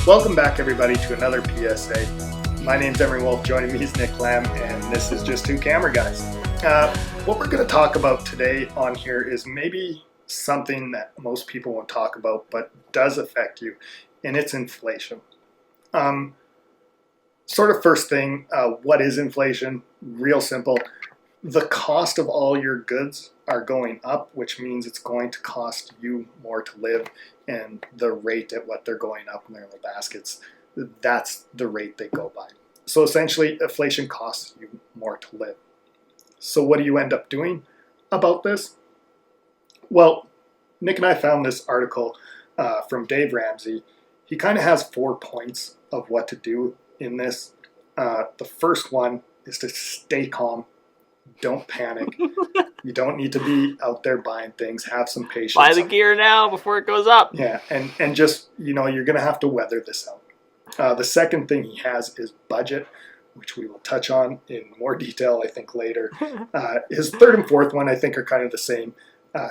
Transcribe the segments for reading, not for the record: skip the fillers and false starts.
Welcome back, everybody, to another PSA. My name's Emery Wolf. Joining me is Nick Lamb, and this is Just Two Camera Guys. What we're going to talk about today on here is maybe something that most people won't talk about, but does affect you, and it's inflation. Sort of first thing, what is inflation? Real simple. The cost of all your goods are going up, which means it's going to cost you more to live, and the rate at what they're going up in their little baskets, that's the rate they go by. So essentially, inflation costs you more to live. So what do you end up doing about this? Well, Nick and I found this article from Dave Ramsey. He kind of has 4 points of what to do in this. The first one is to stay calm. Don't panic. You don't need to be out there buying things. Have some patience. Buy the gear now before it goes up. Yeah, and just, you're going to have to weather this out. The second thing he has is budget, which we will touch on in more detail, I think, later. His third and fourth one, I think, are kind of the same.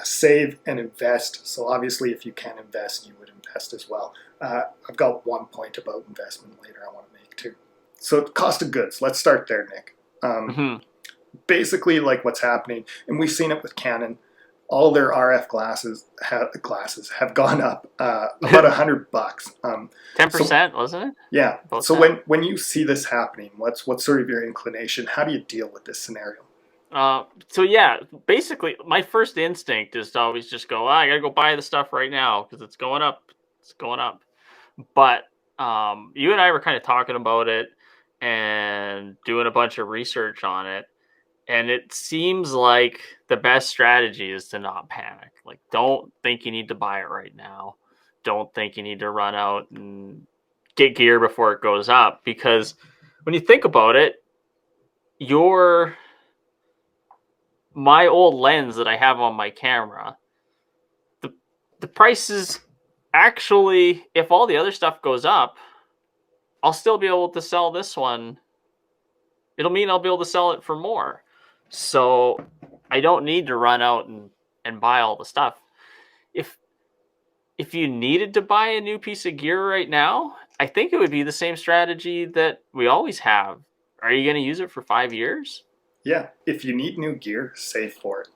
Save and invest. So obviously, if you can invest, you would invest as well. I've got 1 point about investment later I want to make too. So cost of goods. Let's start there, Nick. Basically, like what's happening, and we've seen it with Canon, all their RF glasses have gone up about $100. 10%, wasn't it? Yeah. About so that. when you see this happening, what's sort of your inclination? How do you deal with this scenario? So yeah, basically, my first instinct is to always just go, I gotta go buy the stuff right now because it's going up. It's going up. But you and I were kind of talking about it and doing a bunch of research on it. And it seems like the best strategy is to not panic. Like, don't think you need to buy it right now. Don't think you need to run out and get gear before it goes up. Because when you think about it, my old lens that I have on my camera, the price is actually, if all the other stuff goes up, I'll still be able to sell this one. It'll mean I'll be able to sell it for more. So I don't need to run out and buy all the stuff. If you needed to buy a new piece of gear right now, I think it would be the same strategy that we always have. Are you going to use it for 5 years? Yeah. If you need new gear, save for it.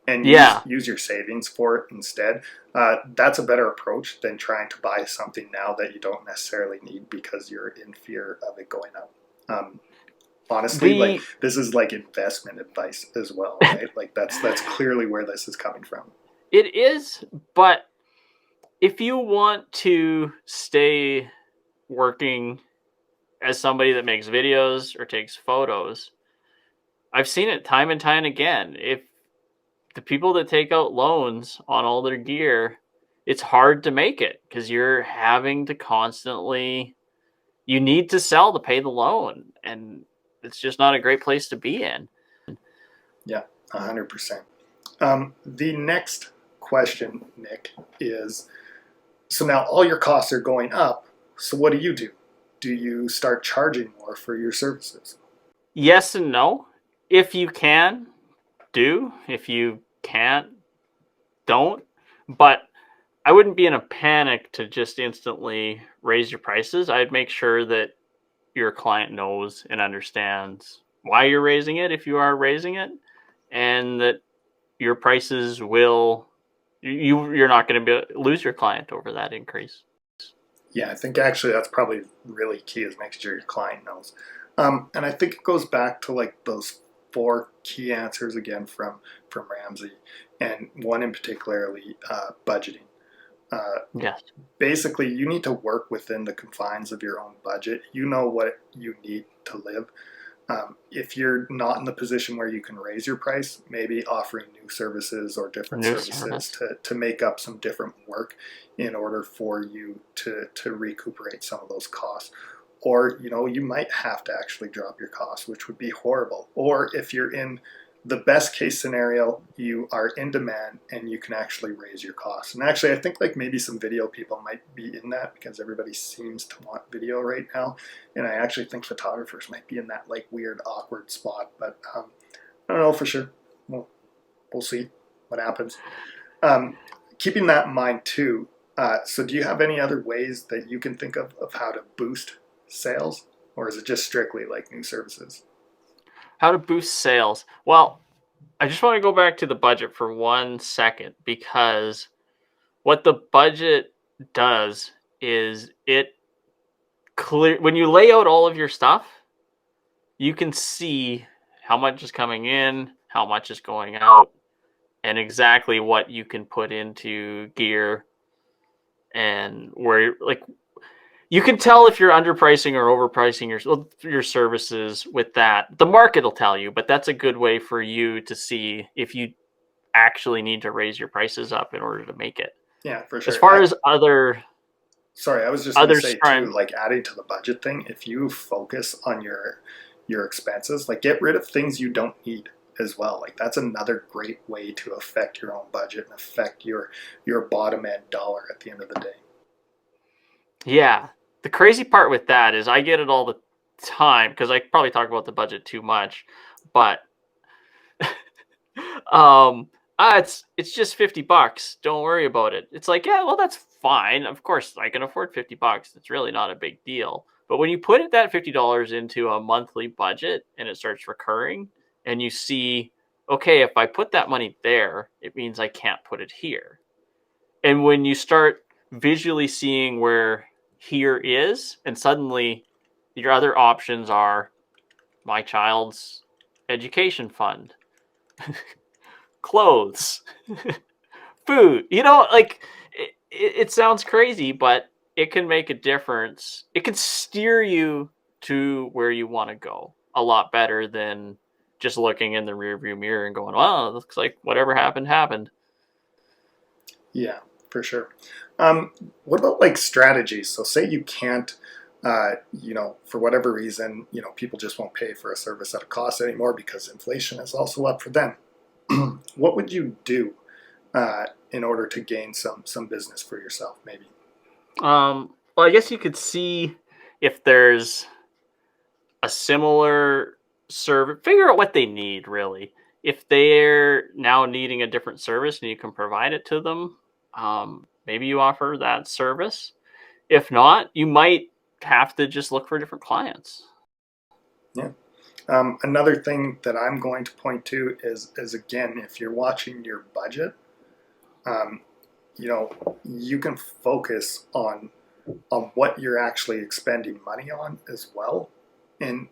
And use your savings for it instead. That's a better approach than trying to buy something now that you don't necessarily need because you're in fear of it going up. Honestly, this is like investment advice as well, right? Like that's clearly where this is coming from. It is, but if you want to stay working as somebody that makes videos or takes photos, I've seen it time and time again. If the people that take out loans on all their gear, it's hard to make it because you're having to constantly, you need to sell to pay the loan, and it's just not a great place to be in. Yeah, 100%. The next question, Nick, is, so now all your costs are going up. So what do? Do you start charging more for your services? Yes and no. If you can, do. If you can't, don't. But I wouldn't be in a panic to just instantly raise your prices. I'd make sure that your client knows and understands why you're raising it, if you are raising it, and that your prices will, you're not going to lose your client over that increase. Yeah, I think actually that's probably really key, is making sure your client knows. And I think it goes back to like those 4 key answers again from Ramsey, and one in particularly, budgeting. Yes. Basically, you need to work within the confines of your own budget. You know what you need to live. If you're not in the position where you can raise your price, maybe offering new services or different services to make up some different work in order for you to recuperate some of those costs. Or, you might have to actually drop your costs, which would be horrible. Or if you're in the best case scenario, you are in demand and you can actually raise your costs. And actually, I think like maybe some video people might be in that because everybody seems to want video right now. And I actually think photographers might be in that like weird, awkward spot. But I don't know for sure. We'll see what happens. Keeping that in mind too, So do you have any other ways that you can think of how to boost sales, or is it just strictly like new services? How to boost sales? Well, I just want to go back to the budget for 1 second, because what the budget does is it clear when you lay out all of your stuff, you can see how much is coming in, how much is going out, and exactly what you can put into gear, and where, like, you can tell if you're underpricing or overpricing your services with that. The market will tell you, but that's a good way for you to see if you actually need to raise your prices up in order to make it. Yeah, for As sure. far as other Sorry, I was just going to others say too, trying, like adding to the budget thing, if you focus on your expenses, like get rid of things you don't need as well. Like that's another great way to affect your own budget and affect your bottom end dollar at the end of the day. yeah. The crazy part with that is I get it all the time because I probably talk about the budget too much, but um it's just $50. Don't worry about it. It's like, yeah, well, that's fine. Of course I can afford $50. It's really not a big deal. But when you put that $50 into a monthly budget and it starts recurring, and you see, okay, if I put that money there, it means I can't put it here. And when you start visually seeing where here is, and suddenly your other options are my child's education fund, clothes, food. Like, it sounds crazy, but it can make a difference. It can steer you to where you want to go a lot better than just looking in the rearview mirror and going, "Well, it looks like whatever happened happened." Yeah, for sure. Um, what about like strategies? So say you can't, for whatever reason, people just won't pay for a service at a cost anymore because inflation is also up for them. What would you do in order to gain some business for yourself? Maybe. Well, I guess you could see if there's a similar service. Figure out what they need really. If they're now needing a different service and you can provide it to them, maybe you offer that service. If not, you might have to just look for different clients. Yeah. Another thing that I'm going to point to is again, if you're watching your budget, um, you can focus on what you're actually expending money on as well, and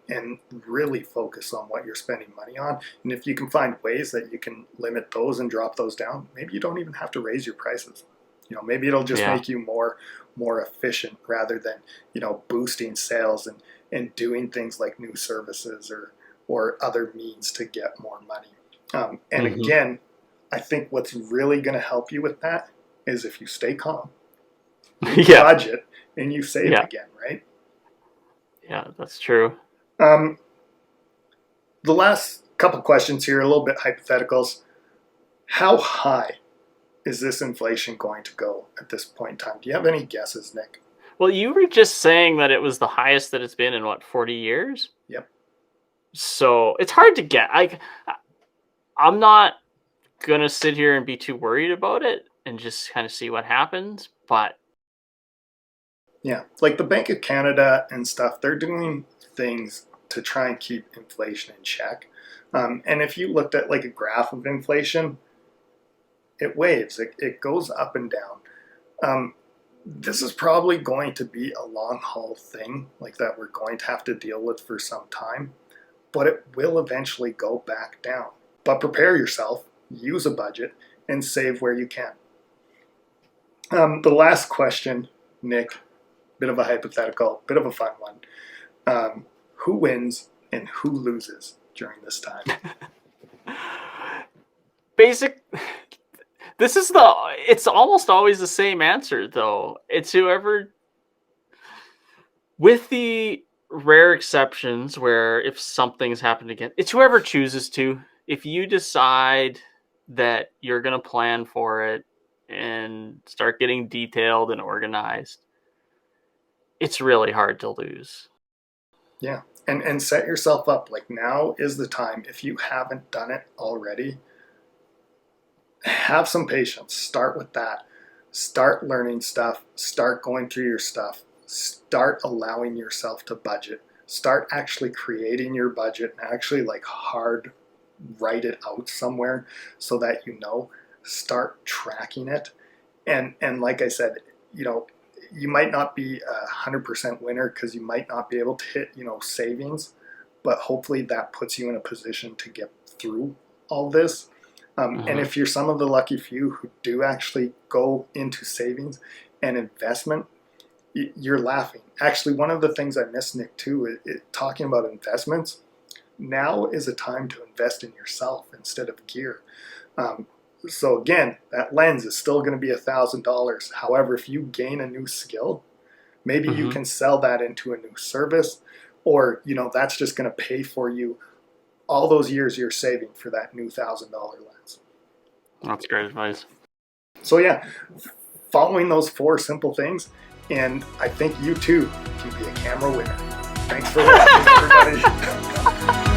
really focus on what you're spending money on. And if you can find ways that you can limit those and drop those down, maybe you don't even have to raise your prices. Maybe it'll just Yeah. make you more efficient rather than boosting sales and doing things like new services or other means to get more money. And Hmm. again, I think what's really going to help you with that is if you stay calm, you Yeah. budget, and you save Yeah. again, right? Yeah. That's true. Um, the last couple questions here, a little bit hypotheticals. How high is this inflation going to go at this point in time? Do you have any guesses, Nick? Well, you were just saying that it was the highest that it's been in what, 40 years? Yep. So it's hard to get. I'm not gonna sit here and be too worried about it and just kind of see what happens. But Yeah. Like the Bank of Canada and stuff, they're doing things to try and keep inflation in check. And if you looked at like a graph of inflation, it waves, it goes up and down. This is probably going to be a long haul thing like that we're going to have to deal with for some time, but it will eventually go back down. But prepare yourself, use a budget, and save where you can. The last question, Nick, bit of a hypothetical, bit of a fun one. Who wins and who loses during this time? basic, this is it's almost always the same answer though. It's whoever, with the rare exceptions where if something's happened again, it's whoever chooses to. If you decide that you're going to plan for it and start getting detailed and organized, it's really hard to lose. Yeah. And set yourself up. Like now is the time. If you haven't done it already, have some patience. Start with that. Start learning stuff, start going through your stuff, start allowing yourself to budget, start actually creating your budget and actually like hard write it out somewhere so that you know, start tracking it. And like I said, you know, you might not be 100% winner because you might not be able to hit, you know, savings, but hopefully that puts you in a position to get through all this. And if you're some of the lucky few who do actually go into savings and investment, you're laughing. Actually, one of the things I miss, Nick, too, talking about investments, now is a time to invest in yourself instead of gear. So again, that lens is still going to be $1,000. However, if you gain a new skill, maybe you can sell that into a new service, or, you know, that's just going to pay for you all those years you're saving for that new $1,000 lens. That's great advice. So yeah, following those 4 simple things, and I think you too can be a camera winner. Thanks for watching, everybody.